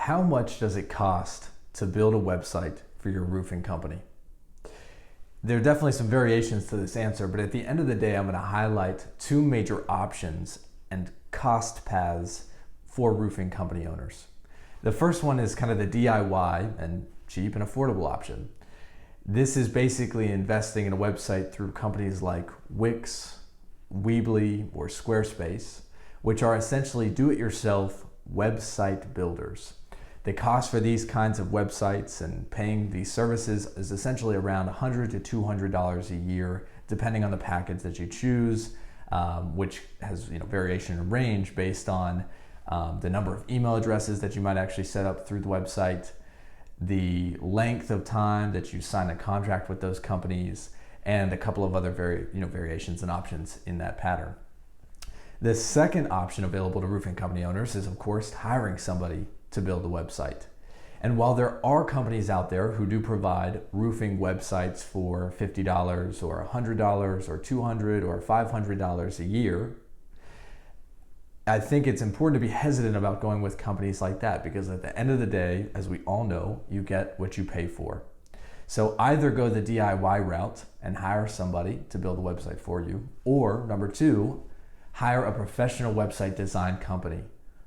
How much does it cost to build a website for your roofing company? There are definitely some variations to this answer, but at the end of the day, I'm going to highlight two major options and cost paths for roofing company owners. The first one is kind of the DIY and cheap and affordable option. This is basically investing in a website through companies like Wix, Weebly, or Squarespace, which are essentially do-it-yourself website builders. The cost for these kinds of websites and paying these services is essentially around $100 to $200 a year, depending on the package that you choose, which has variation and range based on the number of email addresses that you might actually set up through the website, the length of time that you sign a contract with those companies, and a couple of other variations and options in that pattern. The second option available to roofing company owners is, of course, hiring somebody to build a website. And while there are companies out there who do provide roofing websites for $50 or $100 or $200 or $500 a year, I think it's important to be hesitant about going with companies like that, because at the end of the day, as we all know, you get what you pay for. So either go the DIY route and hire somebody to build a website for you, or number two, hire a professional website design company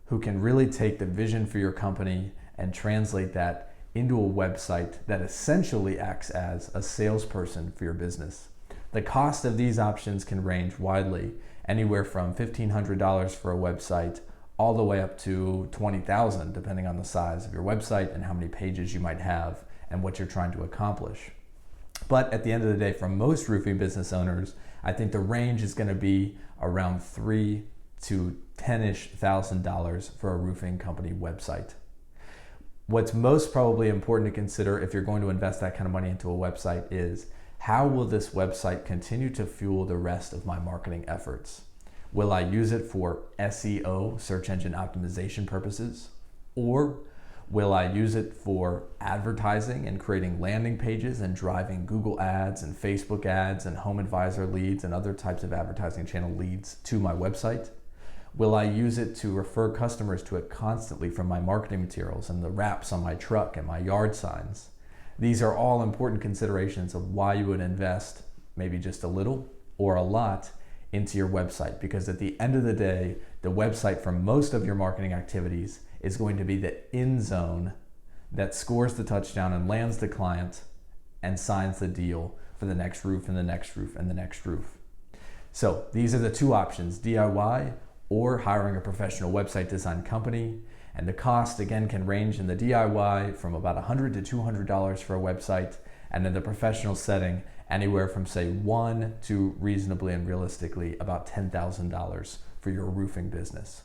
who can really take the vision for your company and translate that into a website that essentially acts as a salesperson for your business. The cost of these options can range widely, anywhere from $1,500 for a website all the way up to $20,000, depending on the size of your website and how many pages you might have and what you're trying to accomplish. But at the end of the day, for most roofing business owners, I think the range is going to be around $3,000 to $10,000 for a roofing company website. What's most probably important to consider if you're going to invest that kind of money into a website is, how will this website continue to fuel the rest of my marketing efforts? Will I use it for SEO, search engine optimization purposes? Or will I use it for advertising and creating landing pages and driving Google ads and Facebook ads and Home Advisor leads and other types of advertising channel leads to my website? Will I use it to refer customers to it constantly from my marketing materials and the wraps on my truck and my yard signs? These are all important considerations of why you would invest maybe just a little or a lot into your website, because at the end of the day, the website for most of your marketing activities is going to be the end zone that scores the touchdown and lands the client and signs the deal for the next roof and the next roof and the next roof. So these are the two options, DIY or hiring a professional website design company. And the cost, again, can range in the DIY from about $100 to $200 for a website, and in the professional setting, anywhere from say $1 to reasonably and realistically about $10,000 for your roofing business.